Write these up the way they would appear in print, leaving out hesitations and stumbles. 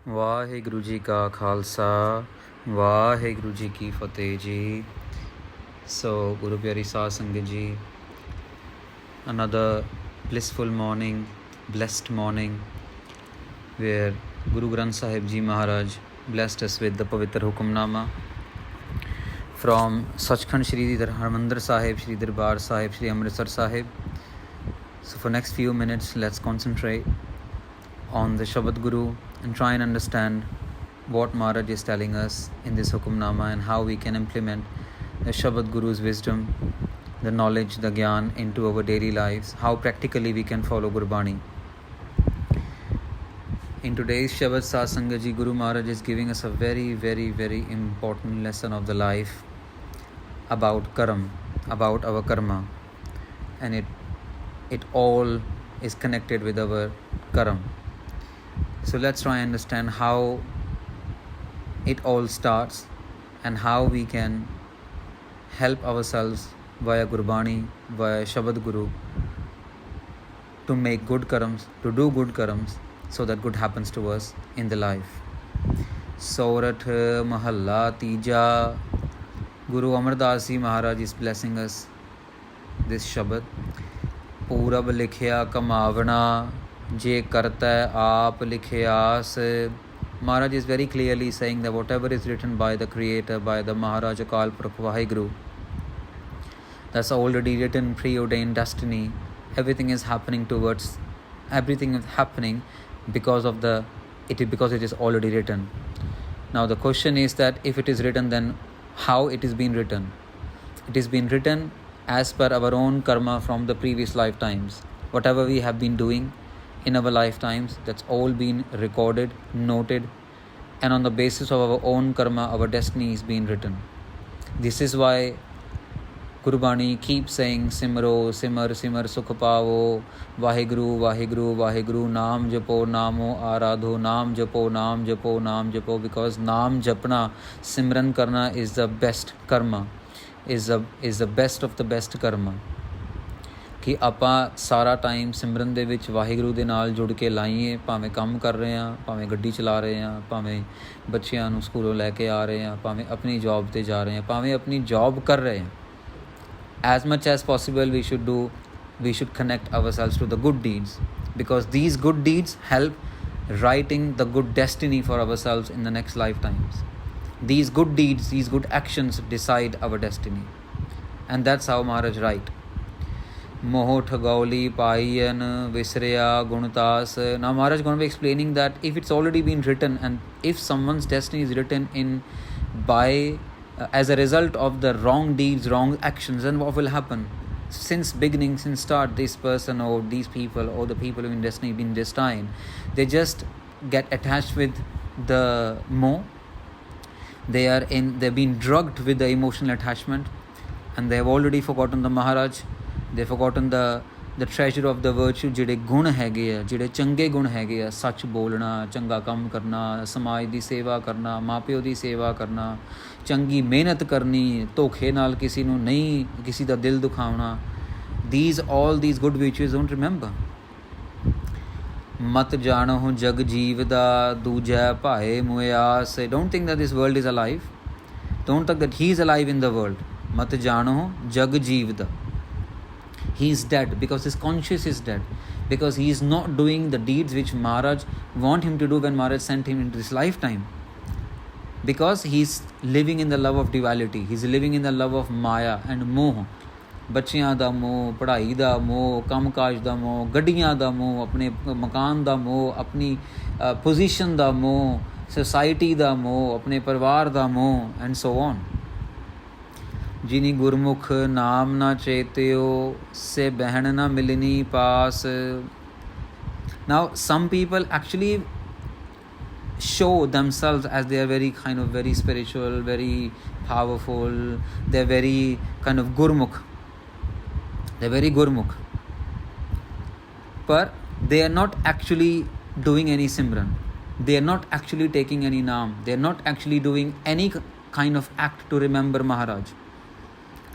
ਵਾਹਿਗੁਰੂ ਜੀ ਕਾ ਖਾਲਸਾ ਵਾਹਿਗੁਰੂ ਜੀ ਕੀ ਫਤਿਹ ਜੀ। So Guru Pyari Saad Sangat ji, another blissful morning, blessed morning, where Guru Granth Sahib Ji Maharaj blessed us with the Pavitra Hukumnama from Sachkhand Sri Harimandir Sahib, Sri Darbar Sahib, Sri Amritsar Sahib. So for next few minutes, let's concentrate on the Shabad Guru and try and understand what Maharaj is telling us in this Hukumnama and how we can implement the Shabad Guru's wisdom, the knowledge, the Gyan into our daily lives, how practically we can follow Gurbani. In today's Shabad Satsanga Ji, Guru Maharaj is giving us a very, very, very important lesson of the life about karam, about our karma, and it all is connected with our karam. So let's try and understand how it all starts and how we can help ourselves via Gurbani, via Shabad Guru, to make good karams, to do good karams, so that good happens to us in the life. Sorath Mahalla Tija. Guru Amar Ji Maharaj is blessing us this Shabad. Purab likhya kamavana, je karta aap likhyas. Maharaj is very clearly saying that whatever is written by the Creator, by the Maharaj Akal Purkh Vaheguru, that's already written, preordained destiny. Everything is happening because it is already written. Now the question is that if it is written, then how it is being written? It is being written as per our own karma from the previous lifetimes. Whatever we have been doing in our lifetimes, that's all been recorded, noted, and on the basis of our own karma, our destiny is being written. This is why Gurbani keeps saying Simro, Simar, Simar, Sukh Pavo, Vaheguru, Vaheguru, Vaheguru, Naam Japo, Namo Aradho, Naam Japo, Naam Japo, Naam Japo, because Naam Japna, Simran Karna is the best karma, is the best of the best karma. ਕਿ ਆਪਾਂ ਸਾਰਾ time ਸਿਮਰਨ ਦੇ ਵਿੱਚ ਵਾਹਿਗੁਰੂ ਦੇ ਨਾਲ ਜੁੜ ਕੇ ਲਾਈਏ, ਭਾਵੇਂ ਕੰਮ ਕਰ ਰਹੇ ਹਾਂ, ਭਾਵੇਂ ਗੱਡੀ ਚਲਾ ਰਹੇ ਹਾਂ, ਭਾਵੇਂ ਬੱਚਿਆਂ ਨੂੰ ਸਕੂਲੋਂ ਲੈ ਕੇ ਆ ਰਹੇ ਹਾਂ, ਭਾਵੇਂ ਆਪਣੀ ਜੌਬ 'ਤੇ ਜਾ ਰਹੇ ਹਾਂ, ਭਾਵੇਂ ਆਪਣੀ ਜੌਬ ਕਰ ਰਹੇ ਹਾਂ. As much as possible we should connect ourselves to the good deeds, because these good deeds help writing the good destiny for ourselves in the next lifetimes. These good deeds, these good actions decide our destiny, and that's how Maharaj write. Moho Thagauli Payan Visraya Gunatas. Now Maharaj is going to be explaining that if it's already been written, and if someone's destiny is written in by as a result of the wrong deeds, wrong actions, then what will happen? Since beginning, since start, this person or these people or the people in destiny been destined, they just get attached with the moh. They've been drugged with the emotional attachment, and they have already forgotten the Maharaj. They've forgotten the treasure of the virtue, ਜਿਹੜੇ ਗੁਣ ਹੈਗੇ ਆ, ਜਿਹੜੇ ਚੰਗੇ ਗੁਣ ਹੈਗੇ ਆ, ਸੱਚ ਬੋਲਣਾ, ਚੰਗਾ ਕੰਮ ਕਰਨਾ, ਸਮਾਜ ਦੀ ਸੇਵਾ ਕਰਨਾ, ਮਾਪਿਓ ਦੀ ਸੇਵਾ ਕਰਨਾ, ਚੰਗੀ ਮਿਹਨਤ ਕਰਨੀ, ਧੋਖੇ ਨਾਲ ਕਿਸੇ ਨੂੰ ਨਹੀਂ, ਕਿਸੇ ਦਾ ਦਿਲ ਦੁਖਾਉਣਾ. all these good virtues don't remember. ਮਤ ਜਾਣੋ ਜਗ ਜੀਵ ਦਾ, ਦੂਜੈ ਭਾਏ ਮੁਆਸ. Don't think that this world is alive. Don't think that he is alive in the world. ਮਤ ਜਾਣੋ ਜਗ ਜੀਵ ਦਾ. He is dead because his conscience is dead, because he is not doing the deeds which Maharaj want him to do when Maharaj sent him into this lifetime, because he is living in the love of duality. He is living in the love of Maya and Moh. ਬੱਚਿਆਂ ਦਾ ਮੋਹ, ਪੜ੍ਹਾਈ ਦਾ ਮੋਹ, ਕੰਮਕਾਜ ਦਾ ਮੋਹ, ਗੱਡੀਆਂ ਦਾ ਮੋਹ, ਆਪਣੇ ਮਕਾਨ ਦਾ ਮੋਹ, ਆਪਣੀ ਪੋਜੀਸ਼ਨ ਦਾ ਮੋਹ, ਸੋਸਾਇਟੀ ਦਾ ਮੋਹ, ਆਪਣੇ ਪਰਿਵਾਰ ਦਾ ਮੋਹ, and so on. ਜਿਨੀ ਗੁਰਮੁਖ ਨਾਮ ਨਾ ਚੇਤਿਓ, ਸੇ ਬਹਿਣ ਨਾ ਮਿਲਨੀ ਪਾਸ. Now some people actually show themselves as they are very spiritual, very powerful, they're very kind of gurmukh. They're very gurmukh, but they are not actually doing any simran. They are not actually taking any naam. They are not actually doing any kind of act to remember Maharaj.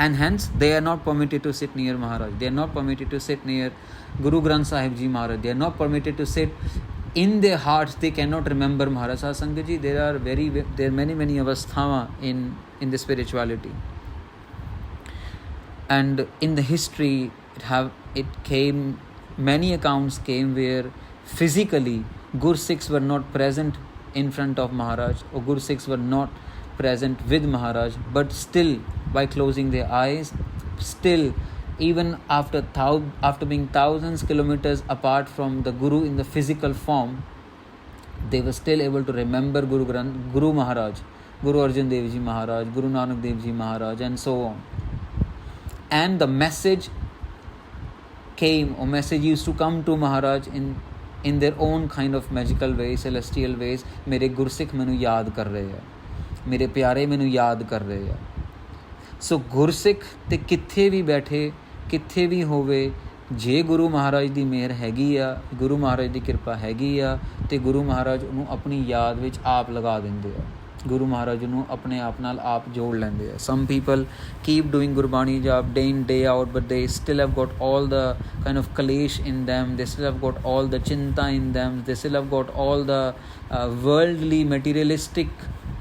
And hence they are not permitted to sit near Maharaj. They are not permitted to sit near Guru Granth Sahib Ji Maharaj. They are not permitted to sit in their hearts they cannot remember Maharaj. Sangat ji, there are many avasthama in the spirituality, and in the history many accounts came where physically Gur Sikhs were not present in front of Maharaj, or Gur Sikhs were not present with Maharaj, but still by closing their eyes, still even after being thousands kilometers apart from the Guru in the physical form, they were still able to remember Guru Maharaj, Guru Arjan Dev Ji Maharaj, Guru Nanak Dev Ji Maharaj, and so on. And the message used to come to Maharaj in their own kind of magical ways, celestial ways. Mere Gursikh menu yaad kar rahe hai, mere pyare menu yaad kar rahe hai. So Gursikh te kithe bhi baithe, kithe bhi hove, ਜੇ ਗੁਰੂ ਮਹਾਰਾਜ ਦੀ ਮਿਹਰ ਹੈਗੀ ਆ, ਗੁਰੂ ਮਹਾਰਾਜ ਦੀ ਕਿਰਪਾ ਹੈਗੀ ਆ, ਤੇ ਗੁਰੂ ਮਹਾਰਾਜ ਉਹਨੂੰ ਆਪਣੀ ਯਾਦ ਵਿੱਚ ਆਪ ਲਗਾ ਦਿੰਦੇ ਆ, ਗੁਰੂ ਮਹਾਰਾਜ ਨੂੰ ਆਪਣੇ ਆਪ ਨਾਲ ਆਪ ਜੋੜ ਲੈਂਦੇ ਆ. Some people keep doing Gurbani ਜਾਪ day in day out, but they still have got all the kind of kalesh in them, they still have got all the chinta in them, they still have got all the worldly materialistic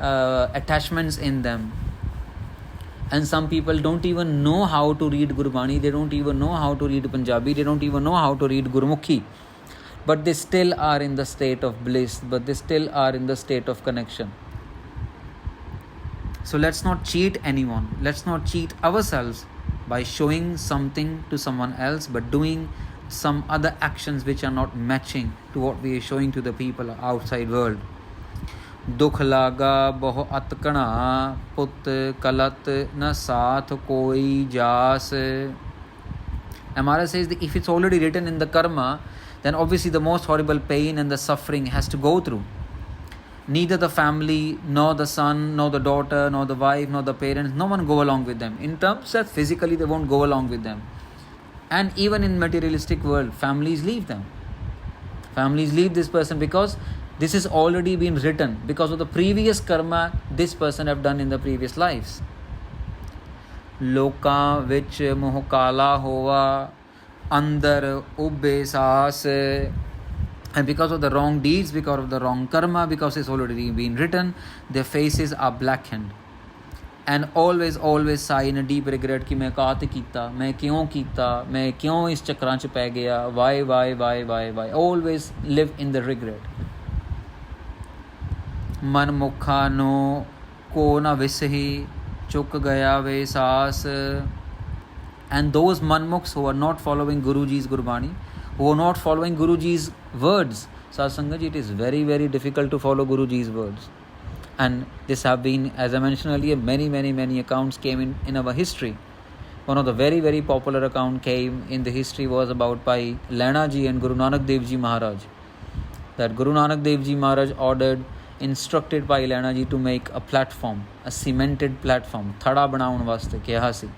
attachments in them. And some people don't even know how to read Gurbani, they don't even know how to read Punjabi, they don't even know how to read Gurmukhi, but they still are in the state of bliss, but they still are in the state of connection. So let's not cheat anyone, let's not cheat ourselves by showing something to someone else but doing some other actions which are not matching to what we are showing to the people outside world. दुख लागा बहु अतकणा पुत कलत न साथ कोई जास. Amara says that if it's already written in the karma, then obviously the most horrible pain and the suffering has to go through. Neither the family, nor the son, nor the daughter, nor the wife, nor the parents, no one go along with them. In terms that physically they won't go along with them. And even in materialistic world, families leave them. Families leave this person because this has already been written, because of the previous karma this person have done in the previous lives. Loka vich moh kala hova andar ubbe saas. And because of the wrong deeds, because of the wrong karma, because it's already been written, their faces are blackened. And always sigh in a deep regret ki main kaat kita, main kyon is chakran ch pੈ gaya, why. Always live in the regret. मन मुखा no को न विसही चुक गया वे सास. And those manmukhs who are not following Guruji's Gurbani, who are not following Guruji's words, Satsangat, it is very difficult to follow Guruji's words. And this have been, as I mentioned earlier, many accounts came in our history. One of the very popular account came in the history was about by Laina ji and Guru Nanak Dev Ji Maharaj. That Guru Nanak Dev Ji Maharaj instructed Bhai Laina ji to make a platform, a cemented platform, thada banaun vaste kiha si.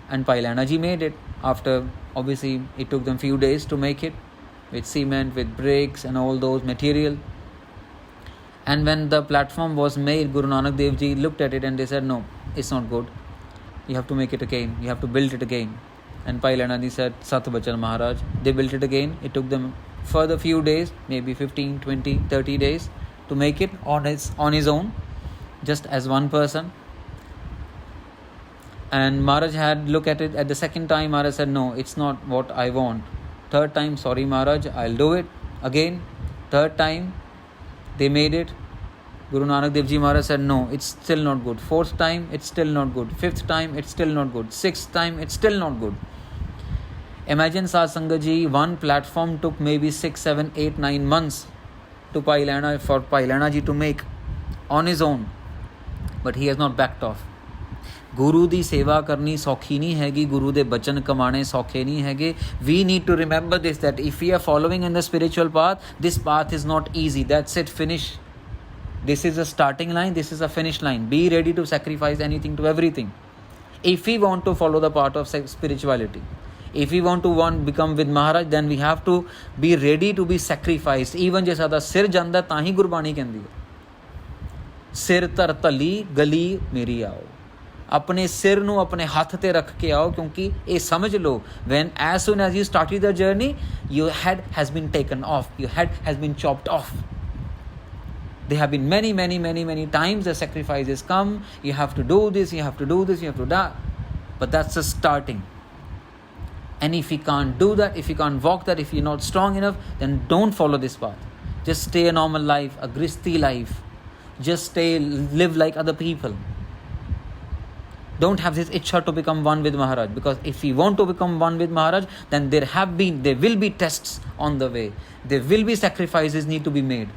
And Bhai Laina ji made it. After, obviously, it took them few days to make it, with cement, with bricks and all those material. And when the platform was made, Guru Nanak Dev Ji looked at it and they said, no, it's not good. You have to make it again. You have to build it again. And Bhai Laina ji said, Sat Bachan Maharaj. They built it again. It took them further few days, maybe 15, 20, 30 days to make it on his own, just as one person. And Maharaj had looked at it. At the second time, Maharaj said, no, it's not what I want. Third time, sorry Maharaj, I'll do it again. Third time, they made it. Guru Nanak Dev Ji Maharaj said, no, it's still not good. Fourth time, it's still not good. Fifth time, it's still not good. Sixth time, it's still not good. Imagine Satsangat ji, one platform took maybe 6, 7, 8, 9 months for Bhai Laina ji to make on his own. But he has not backed off. Guru di seva karni sokhi nahi hegi, Guru de bachan kamane sokhe nahi hege. We need to remember this, that if we are following in the spiritual path, this path is not easy. That's it, finish. This is a starting line, this is a finish line. Be ready to sacrifice anything to everything. If we want to follow the path of spirituality, if we want to become with Maharaj, then we have to be ready to be sacrificed. Even jaisa da sir janda tahi Gurbani kendi hai. Sir tar tali gali meri aao. ਆਪਣੇ ਸਿਰ ਨੂੰ ਆਪਣੇ ਹੱਥ ਤੇ ਰੱਖ ਕੇ ਆਓ, ਕਿਉਂਕਿ ਇਹ ਸਮਝ ਲਓ, when as soon as you started the journey, your head has been taken off, your head has been chopped off. There have been many times the sacrifices come, you have to do this, you have to do this, you have to do that, but that's the starting. And if you can't do that, if you can't walk that, if you're not strong enough, then don't follow this path. Just stay a normal life, a grihasthi life. Just live like other people. Don't have this ichha to become one with Maharaj, because if you want to become one with Maharaj, then there will be tests on the way. There will be sacrifices need to be made.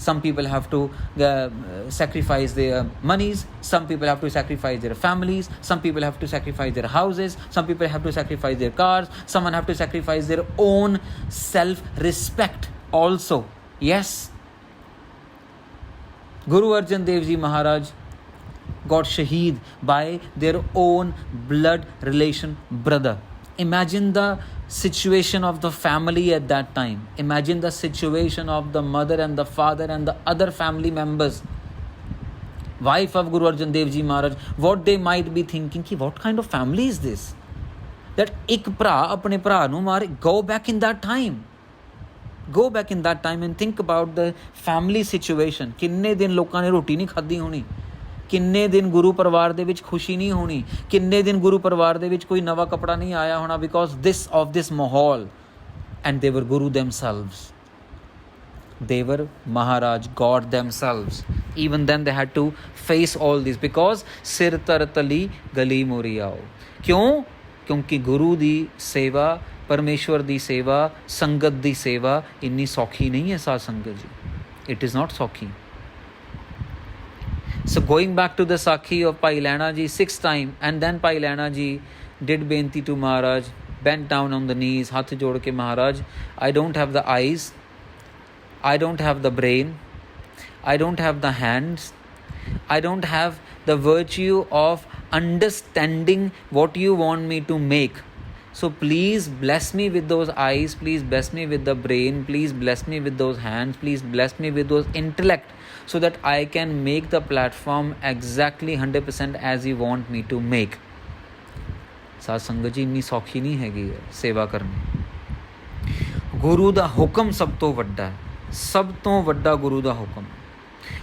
Some people have to sacrifice their monies, some people have to sacrifice their families, some people have to sacrifice their houses, some people have to sacrifice their cars, someone have to sacrifice their own self-respect also. Yes. Guru Arjan Dev Ji Maharaj got shaheed by their own blood relation brother. Imagine the situation of the family at that time. Imagine the situation of the mother and the father and the other family members. Wife of Guru Arjan Dev Ji Maharaj, what they might be thinking, what kind of family is this? That ek ਭਰਾ ਆਪਣੇ ਭਰਾ ਨੂੰ ਮਾਰੇ. Go back in that time. Go back in that time and think about the family situation. ਕਿੰਨੇ ਦਿਨ ਲੋਕਾਂ ਨੇ ਰੋਟੀ ਨਹੀਂ ਖਾਧੀ ਹੋਣੀ, ਕਿੰਨੇ ਦਿਨ ਗੁਰੂ ਪਰਿਵਾਰ ਦੇ ਵਿੱਚ ਖੁਸ਼ੀ ਨਹੀਂ ਹੋਣੀ, ਕਿੰਨੇ ਦਿਨ ਗੁਰੂ ਪਰਿਵਾਰ ਦੇ ਵਿੱਚ ਕੋਈ ਨਵਾਂ ਕੱਪੜਾ ਨਹੀਂ ਆਇਆ ਹੋਣਾ, because this mahal. And they were Guru themselves. They were Maharaj, God themselves. Even then they had to face all this, because sir tar tali gali mori aao. ਕਿਉਂ? ਕਿਉਂਕਿ ਗੁਰੂ ਦੀ ਸੇਵਾ, ਪਰਮੇਸ਼ਵਰ ਦੀ ਸੇਵਾ, ਸੰਗਤ ਦੀ ਸੇਵਾ ਇੰਨੀ ਸੌਖੀ ਨਹੀਂ ਹੈ ਸਾਧ ਸੰਗਤ ਜੀ. It is not ਸੌਖੀ. So going back to the Sakhi of Bhai Lehna Ji, 6th time, and then Bhai Lehna Ji did benti to Maharaj, bent down on the knees, hath jod ke, Maharaj, I don't have the eyes, I don't have the brain, I don't have the hands, I don't have the virtue of understanding what you want me to make. So please bless me with those eyes, please bless me with the brain, please bless me with those hands, please bless me with those intellect, so that I can make the platform exactly 100% as you want me to make. ਸਾਧ ਸੰਗਤ ਜੀ ਇੰਨੀ ਸੌਖੀ ਨਹੀਂ ਹੈਗੀ ਹੈ ਸੇਵਾ ਕਰਨੀ. ਗੁਰੂ ਦਾ ਹੁਕਮ ਸਭ ਤੋਂ ਵੱਡਾ ਹੈ, ਸਭ ਤੋਂ ਵੱਡਾ ਗੁਰੂ ਦਾ ਹੁਕਮ.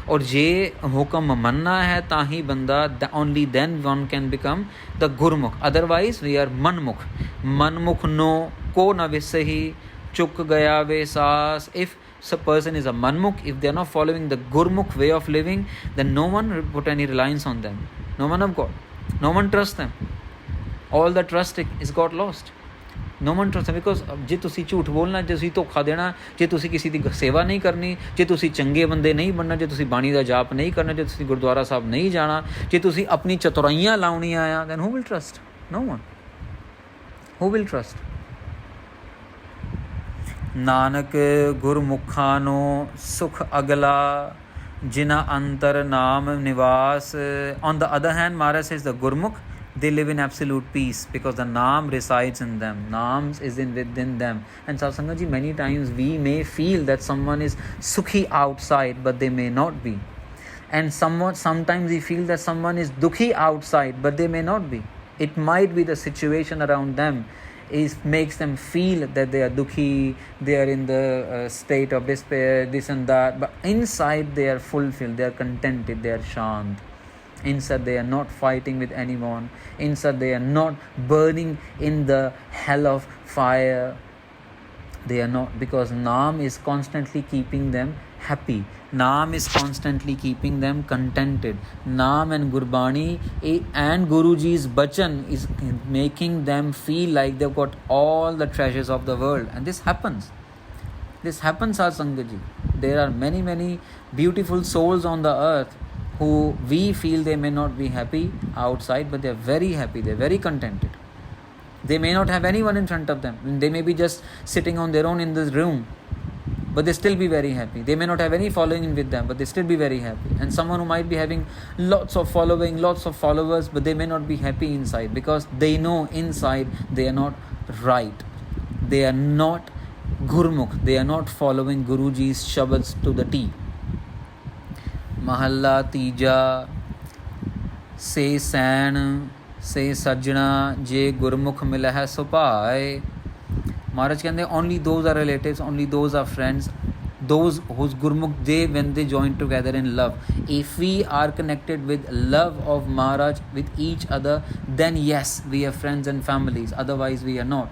ਔਰ ਜੇ ਹੁਕਮ ਮੰਨਣਾ ਹੈ ਤਾਂ ਹੀ ਬੰਦਾ, only then one can become the Gurmukh. Otherwise we are ਮਨਮੁਖ. ਮਨਮੁਖ ਨੋ ਕੋ ਨ ਵਿਸਹੀ, ਚੁੱਕ ਗਿਆ ਵੇ ਸਾਸ. If a person is a manmukh, if they are not following the gurmukh way of living, then no one put any reliance on them. No one of God. No one trusts them. All the trust is got lost. No one trusts them, because ਜੇ ਤੁਸੀਂ ਝੂਠ ਬੋਲਣਾ, ਜੇ ਤੁਸੀਂ ਧੋਖਾ ਦੇਣਾ, ਜੇ ਤੁਸੀਂ ਕਿਸੇ ਦੀ ਸੇਵਾ ਨਹੀਂ ਕਰਨੀ, ਜੇ ਤੁਸੀਂ ਚੰਗੇ ਬੰਦੇ ਨਹੀਂ ਬਣਨਾ, ਜੇ ਤੁਸੀਂ ਬਾਣੀ ਦਾ ਜਾਪ ਨਹੀਂ ਕਰਨਾ, ਜੇ ਤੁਸੀਂ ਗੁਰਦੁਆਰਾ ਸਾਹਿਬ ਨਹੀਂ ਜਾਣਾ, ਜੇ ਤੁਸੀਂ ਆਪਣੀ ਚਤੁਰਾਈਆਂ ਲਾਉਣੀਆਂ ਆ, then who will trust? No one. Who will trust? Nanak ਗੁਰਮੁਖਾਂ ਨੂੰ ਸੁਖ ਅਗਲਾ, ਜਿਨ੍ਹਾਂ ਅੰਤਰ ਨਾਮ ਨਿਵਾਸ. On the other hand, Maharaj says the Gurmukh, they live in absolute peace, because the Naam resides in them. Naam is within them. And Satsangat ji, many times we may feel that someone is sukhi outside, but they may not be. And sometimes we feel that someone is dukhi outside, but they may not be. It might be the situation around them makes them feel that they are dukhi, they are in the state of despair, this and that, but inside they are fulfilled, they are contented, they are shant. Inside they are not fighting with anyone, inside they are not burning in the hell of fire. They are not, because Naam is constantly keeping them happy. Naam is constantly keeping them contented. Naam and Gurbani and Guruji's Bachan is making them feel like they've got all the treasures of the world. And this happens. This happens, Sat Sangat Ji. There are many beautiful souls on the earth who we feel they may not be happy outside, but they're very happy, they're very contented. They may not have anyone in front of them. They may be just sitting on their own in this room, but they still be very happy. They may not have any following with them, but they still be very happy. And someone who might be having lots of following, lots of followers, but they may not be happy inside, because they know inside they are not right. They are not Gurmukh. They are not following Guruji's shabads to the T. Mahalla Tija. Say San, say Sajjana, Je Gurmukh Mila hai Supai. Maharaj ਕਹਿੰਦੇ only those are relatives, only those are friends, those whose Gurmukh they when they join together in love. If we are connected with love of Maharaj with each other, then yes, we are friends and families. Otherwise, we are not.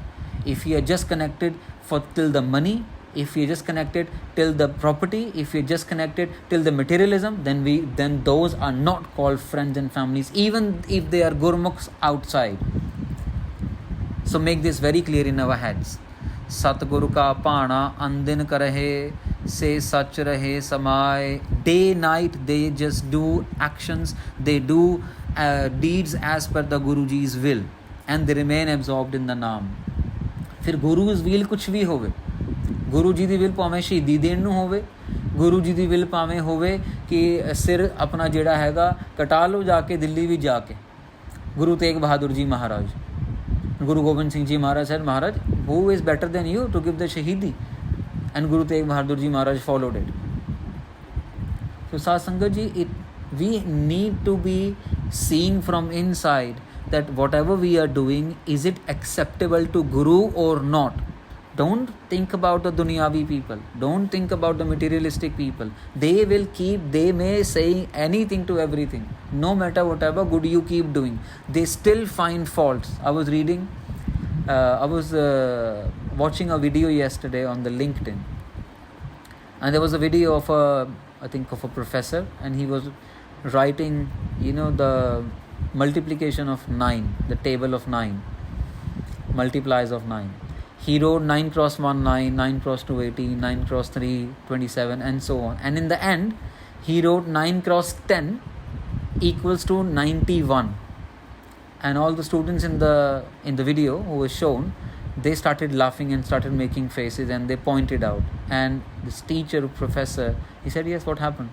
If we are just connected for till the money, if we are just connected till the property, if we are just connected till the materialism, then those are not called friends and families, even if they are Gurmukhs outside. So make this very clear in our heads. Satguru ka paana andin karahe, say sach rahe samay. Day night they just do actions, they do deeds as per the Guruji's will, and they remain absorbed in the naam. फिर Guru's will कुछ भी होवे, गुरु जी दी will भावें शहीदी देण नूं होवे, गुरु जी दी will भावें होवे कि सिर अपना जिहड़ा हैगा कटा लो जाके दिल्ली भी जाके. गुरु तेग बहादुर जी महाराज, Guru Gobind Singh Ji Maharaj said, Maharaj, who is better than you to give the Shahidi? And Guru Tegh Bahadur Ji Maharaj followed it. So Satsangat Ji, we need to be seeing from inside that whatever we are doing, is it acceptable to Guru or not? Don't think about the Dunyavi people. Don't think about the materialistic people. They may say anything to everything. No matter whatever good you keep doing, they still find faults. I was watching a video yesterday on the LinkedIn. And there was a video of a professor, and he was writing, the multiplication of 9, the table of 9, multiplies of 9. He wrote 9 cross 1, 9, 9 cross 2, 18, 9 cross 3, 27, and so on. And in the end, he wrote 9 cross 10 equals to 91. And all the students in the video who was shown, they started laughing and started making faces, and they pointed out. And this teacher, professor, he said, yes, what happened?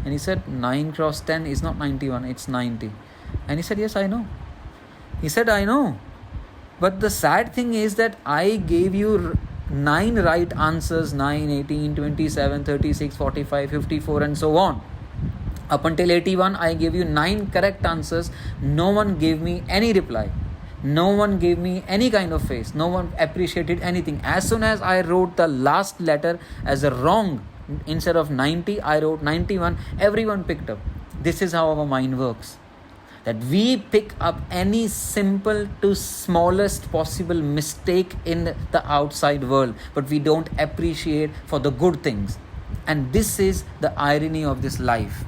And he said, 9 cross 10 is not 91, it's 90. And he said, yes, I know. He said, I know. But the sad thing is that I gave you 9 right answers, 9, 18, 27, 36, 45, 54, and so on. Up until 81, I gave you 9 correct answers. No one gave me any reply. No one gave me any kind of face. No one appreciated anything. As soon as I wrote the last letter as a wrong, instead of 90, I wrote 91. Everyone picked up. This is how our mind works. That we pick up any simple to smallest possible mistake in the outside world, but we don't appreciate for the good things. And this is the irony of this life.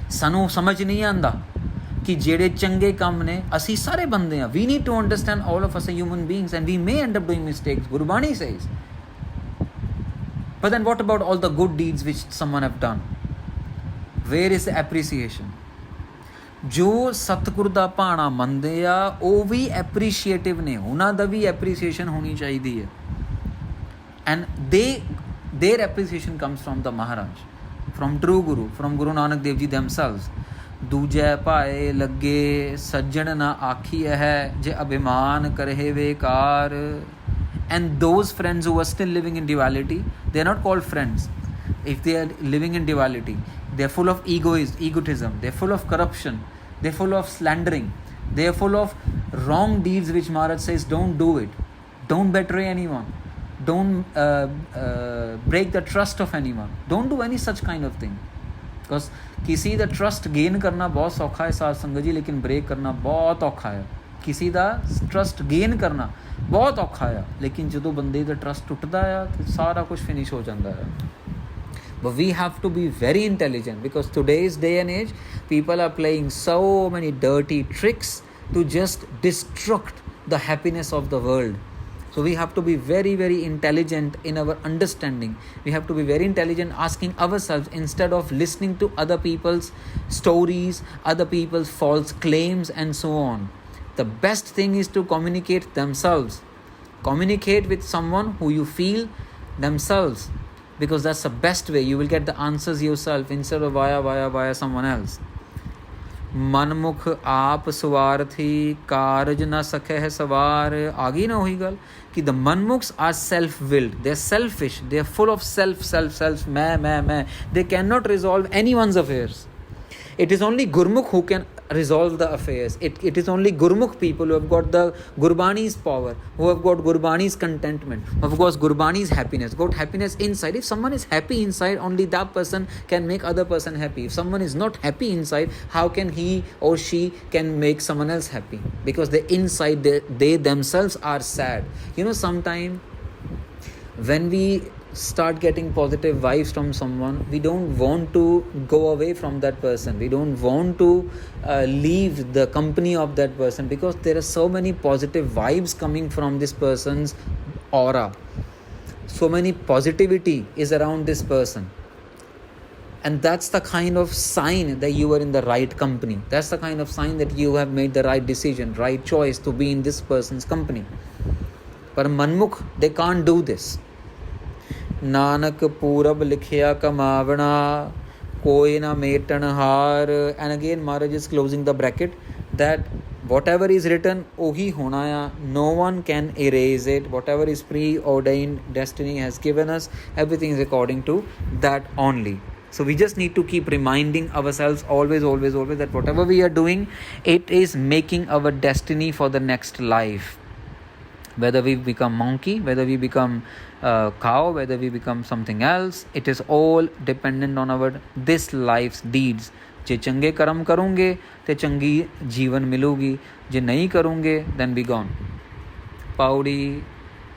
ਸਾਨੂੰ ਸਮਝ ਨਹੀਂ ਆਂਦਾ ਕਿ ਜਿਹੜੇ ਚੰਗੇ ਕੰਮ ਨੇ, ਅਸੀਂ ਸਾਰੇ ਬੰਦੇ ਆ. We need to understand all of us are human beings and we may end up doing mistakes, Gurbani says. But then what about all the good deeds which someone have done? Where is the appreciation? ਜੋ ਸਤਿਗੁਰ ਦਾ ਭਾਣਾ ਮੰਨਦੇ ਆ ਉਹ ਵੀ ਐਪਰੀਸ਼ੀਏਟਿਵ ਨੇ, ਉਹਨਾਂ ਦਾ ਵੀ appreciation ਹੋਣੀ ਚਾਹੀਦੀ ਹੈ. And their appreciation comes from the Maharaj, from true Guru, from Guru Nanak Dev Ji themselves. ਦੂਜੈ ਭਾਏ ਲੱਗੇ ਸੱਜਣ ਨਾ ਆਖੀ ਹੈ ਜੇ ਅਭਿਮਾਨ ਕਰਹਿ ਵੇਕਾਰ. And those friends who are still living in duality, they are not called friends. If they are living in duality, they are full of egotism, they are full of corruption, they are full of slandering, they are full of wrong deeds which Maharaj says don't do it. Don't betray anyone. Don't break the trust of anyone. Don't do any such kind of thing. Because किसी ਦਾ trust gain ਕਰਨਾ ਬਹੁਤ ਸੌਖਾ ਹੈ ਸਾਧ ਸੰਗਤ ਜੀ, ਲੇਕਿਨ break ਕਰਨਾ ਬਹੁਤ ਔਖਾ ਹੈ. ਕਿਸੇ ਦਾ trust gain ਕਰਨਾ ਬਹੁਤ ਔਖਾ ਹੈ, ਲੇਕਿਨ ਜਦੋਂ ਬੰਦੇ ਦਾ trust ਟੁੱਟਦਾ ਆ ਤੇ ਸਾਰਾ ਕੁਝ finish ਹੋ ਜਾਂਦਾ ਹੈ. But we have to be very intelligent, because today's day and age, people are playing so many dirty tricks to just destruct the happiness of the world. So we have to be very, very intelligent in our understanding. We have to be very intelligent asking ourselves, instead of listening to other people's stories, other people's false claims and so on. The best thing is to communicate themselves. Communicate with someone who you feel themselves, because that's the best way. You will get the answers yourself instead of via someone else. ਮਨਮੁਖ ਆਪ ਸਵਾਰਥੀ ਕਾਰਜ ਨਾ ਸਕੇ ਹੈ ਸਵਾਰ. ਆ ਗਈ ਨਾ ਉਹੀ ਗੱਲ ਕਿ the manmukhs are self-willed, they are selfish, they are full of self, ਮੈਂ. They cannot resolve anyone's affairs. It is only Gurmukh who can resolve the affairs. It is only Gurmukh people who have got the Gurbani's power, who have got Gurbani's contentment, who have got Gurbani's happiness, got happiness inside. If someone is happy inside, only that person can make other person happy. If someone is not happy inside, how can he or she can make someone else happy? Because the inside, they themselves are sad. Sometimes when we start getting positive vibes from someone, we don't want to go away from that person. We don't want to leave the company of that person, because there are so many positive vibes coming from this person's aura. So many positivity is around this person. And that's the kind of sign that you are in the right company. That's the kind of sign that you have made the right decision, right choice to be in this person's company. But Manmukh, they can't do this. Nanak Purab Likhya Kamavana Koi na Metan Har. And again Maharaj is closing the bracket that whatever is written, ohi honaya, no one can erase it. Whatever is preordained, destiny has given us, everything is according to that only. So we just need to keep reminding ourselves always that whatever we are doing, it is making our destiny for the next life. Whether we become monkey, whether we become cow, whether we become something else, it is all dependent on our this life's deeds. जे चंगे कर्म करूँगे तो चंगी जीवन मिलूगी, जे नहीं करूँगे then be gone. Pauri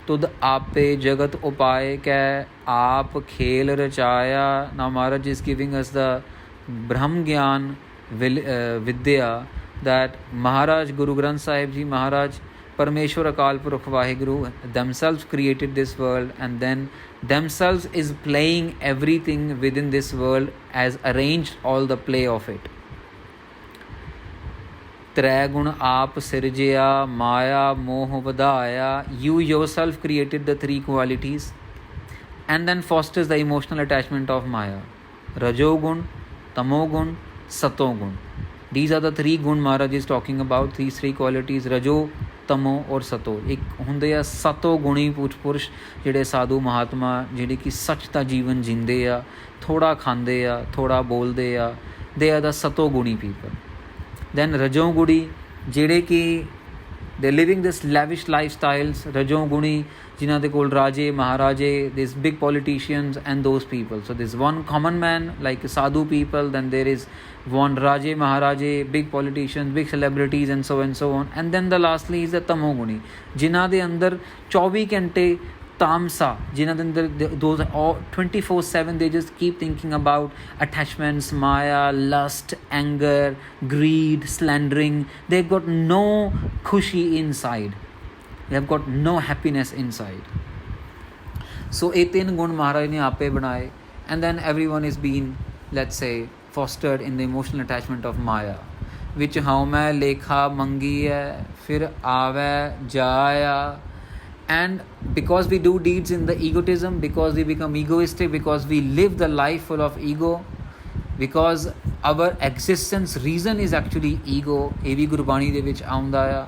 तुद आपे जगत उपाय कै आप खेल रचाया. Now Maharaj is giving us the Brahm Gyan Vidya that Maharaj Guru Granth Sahib Ji Maharaj Parmeshwar Akal Purukh Vaheguru themselves created this world, and then themselves is playing everything within this world, as arranged all the play of it. Trai gun aap sirjaya maya moh vadaya. You yourself created the three qualities and then fosters the emotional attachment of maya. Rajogun, Tamogun, Satogun. These are the three gun Maharaj is talking about. These three qualities, Rajo, तमो और सतो. एक ਹੁੰਦੇ ਆ ਸਤੋ ਗੁਣੀ ਪੁਰਸ਼ ਜਿਹੜੇ ਸਾਧੂ ਮਹਾਤਮਾ, ਜਿਹੜੇ ਕਿ ਸੱਚ ਦਾ ਜੀਵਨ ਜਿੰਦੇ ਆ, ਥੋੜਾ ਖਾਂਦੇ ਆ, ਥੋੜਾ ਬੋਲਦੇ ਆ. ਦੇ ਆਰ ਦਾ ਸਤੋ ਗੁਣੀ ਪੀਪਲ. ਦੈਨ ਰਜੋ ਗੁਣੀ ਜਿਹੜੇ ਕਿ they living this lavish life styles. ਰਜੋ ਗੁਣੀ ਜਿਨ੍ਹਾਂ ਦੇ ਕੋਲ ਰਾਜੇ ਮਹਾਰਾਜੇ, this big politicians and those people. So this one common man like sadhu people, then there is one Raje Maharaje, big politicians, big celebrities, and so on. And then the lastly is the Tamoguni, जिन्हां दे अंदर 24 घंटे तामसा, जिन्हां दे अंदर those all 24/7 they just keep thinking about attachments, maya, lust, anger, greed, slandering. They've got no khushi inside. They have got no happiness inside. So ये तीन गुण महाराज ने आपे बनाए, and then everyone is being, let's say, fostered in the emotional attachment of Maya, which how मैं lekha mangi है फिर आवे जाया. And because we do deeds in the egotism, because we become egoistic, because we live the life full of ego, because our existence reason is actually ego. Evi Gurbani de vich aunda ya.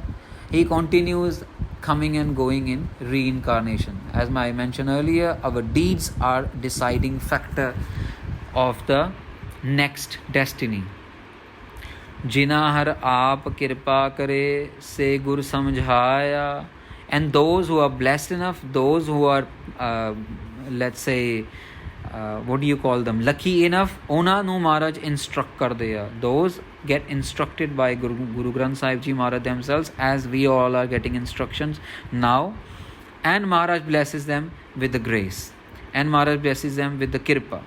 He continues coming and going in reincarnation. As I mentioned earlier, our deeds are deciding factor of the next destiny. जिना हर आप कृपा करे से गुर समझाया. And those who are blessed enough, those who are let's say what do you call them, lucky enough, ਉਹਨਾਂ ਨੂੰ Maharaj instruct ਕਰਦੇ ਆ. Those get instructed by Guru Granth Sahib Ji Maharaj themselves, as we all are getting instructions now. And Maharaj blesses them with the grace, and Maharaj blesses them with the kirpa.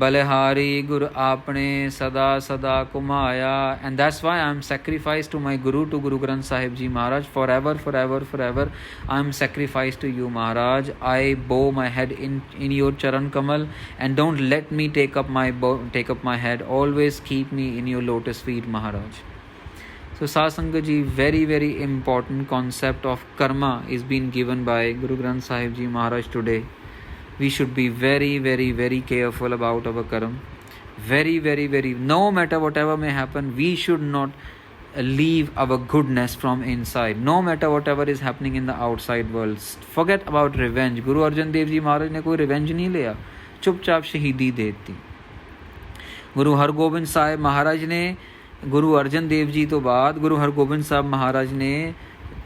Balehari Guru Apne Sada Sada Kumaya. And that's why I am sacrificed to my Guru, to Guru Granth Sahib Ji Maharaj. Forever I am sacrificed to you, Maharaj. I bow my head in your Charan Kamal, and don't let me take up my head. Always keep me in your lotus feet, Maharaj. So Satsanga Ji, very important concept of karma is being given by Guru Granth Sahib Ji Maharaj today. We should be very careful about our karma. Very, no matter whatever may happen, we should not leave our goodness from inside. No matter whatever is happening in the outside world. Forget about revenge. Guru Arjan Dev Ji Maharaj ne koi revenge nahi liya. Chupchap shahidi deti. Guru Hargobind Sahib ਮਹਾਰਾਜ ਨੇ ਗੁਰੂ ਅਰਜਨ ਦੇਵ ਜੀ ਤੋਂ ਬਾਅਦ ਗੁਰੂ ਹਰਗੋਬਿੰਦ ਸਾਹਿਬ ਮਹਾਰਾਜ ਨੇ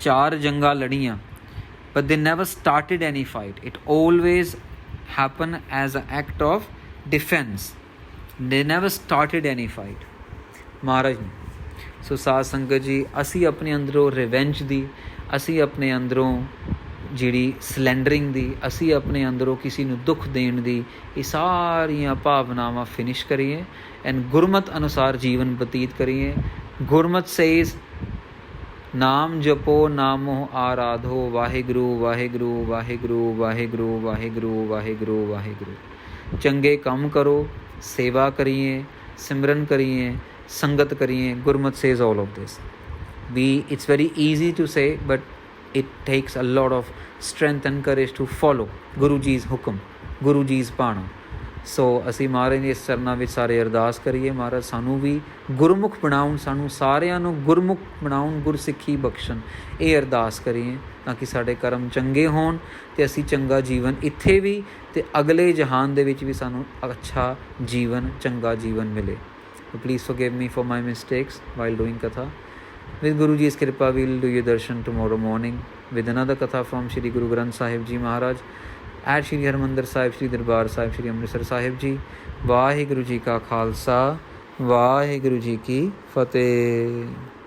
4 ਜੰਗਾਂ ਲੜੀਆਂ, but they never started any fight. It always happened as an act of defense. They never started any fight. ਮਹਾਰਾਜ ਨੇ। ਸੋ ਸਾਧ ਸੰਗਤ ਜੀ, ਅਸੀਂ ਆਪਣੇ ਅੰਦਰੋਂ ਰਿਵੈਂਜ ਦੀ, ਅਸੀਂ ਆਪਣੇ ਅੰਦਰੋਂ ਜਿਹੜੀ ਸਲੈਂਡਰਿੰਗ ਦੀ, ਅਸੀਂ ਆਪਣੇ ਅੰਦਰੋਂ ਕਿਸੇ ਨੂੰ ਦੁੱਖ ਦੇਣ ਦੀ, ਇਹ ਸਾਰੀਆਂ ਭਾਵਨਾਵਾਂ ਫਿਨਿਸ਼ ਕਰੀਏ ਐਂਡ ਗੁਰਮਤ ਅਨੁਸਾਰ ਜੀਵਨ ਬਤੀਤ ਕਰੀਏ। ਗੁਰਮਤ ਸੇਜ਼ ਨਾਮ ਜਪੋ ਨਾਮੋ ਆਰਾਧੋ, ਵਾਹਿਗੁਰੂ ਵਾਹਿਗੁਰੂ ਵਾਹਿਗੁਰੂ ਵਾਹਿਗੁਰੂ ਵਾਹਿਗੁਰੂ ਵਾਹਿਗੁਰੂ ਵਾਹਿਗੁਰੂ। ਚੰਗੇ ਕੰਮ ਕਰੋ, ਸੇਵਾ ਕਰੀਏ, ਸਿਮਰਨ ਕਰੀਏ, ਸੰਗਤ ਕਰੀਏ। Gurmat says all of this. It's very easy to say, but it takes a lot of strength and courage to follow Guru Ji's ਹੁਕਮ, ਗੁਰੂ ਜੀ's ਬਾਣਾ। ਸੋ ਅਸੀਂ ਮਹਾਰਾਜ ਦੇ ਇਸ ਚਰਨਾਂ ਵਿੱਚ ਸਾਰੇ ਅਰਦਾਸ ਕਰੀਏ, ਮਹਾਰਾਜ ਸਾਨੂੰ ਵੀ ਗੁਰਮੁਖ ਬਣਾਉਣ, ਸਾਨੂੰ ਸਾਰਿਆਂ ਨੂੰ ਗੁਰਮੁਖ ਬਣਾਉਣ, ਗੁਰਸਿੱਖੀ ਬਖਸ਼ਣ। ਇਹ ਅਰਦਾਸ ਕਰੀਏ ਤਾਂ ਕਿ ਸਾਡੇ ਕਰਮ ਚੰਗੇ ਹੋਣ ਅਤੇ ਅਸੀਂ ਚੰਗਾ ਜੀਵਨ ਇੱਥੇ ਵੀ ਅਤੇ ਅਗਲੇ ਜਹਾਨ ਦੇ ਵਿੱਚ ਵੀ ਸਾਨੂੰ ਅੱਛਾ ਜੀਵਨ, ਚੰਗਾ ਜੀਵਨ ਮਿਲੇ। Please forgive me for my mistakes while doing Katha. With Guru Ji's Kripa, we will do your darshan tomorrow morning with another Katha from Sri Guru Granth Sahib Ji Maharaj at Sri Harimandir Sahib, Sri Darbar Sahib, Sri Amritsar Sahib Ji. Vaheguru Ji ka Khalsa, Vaheguru Ji ki Fateh।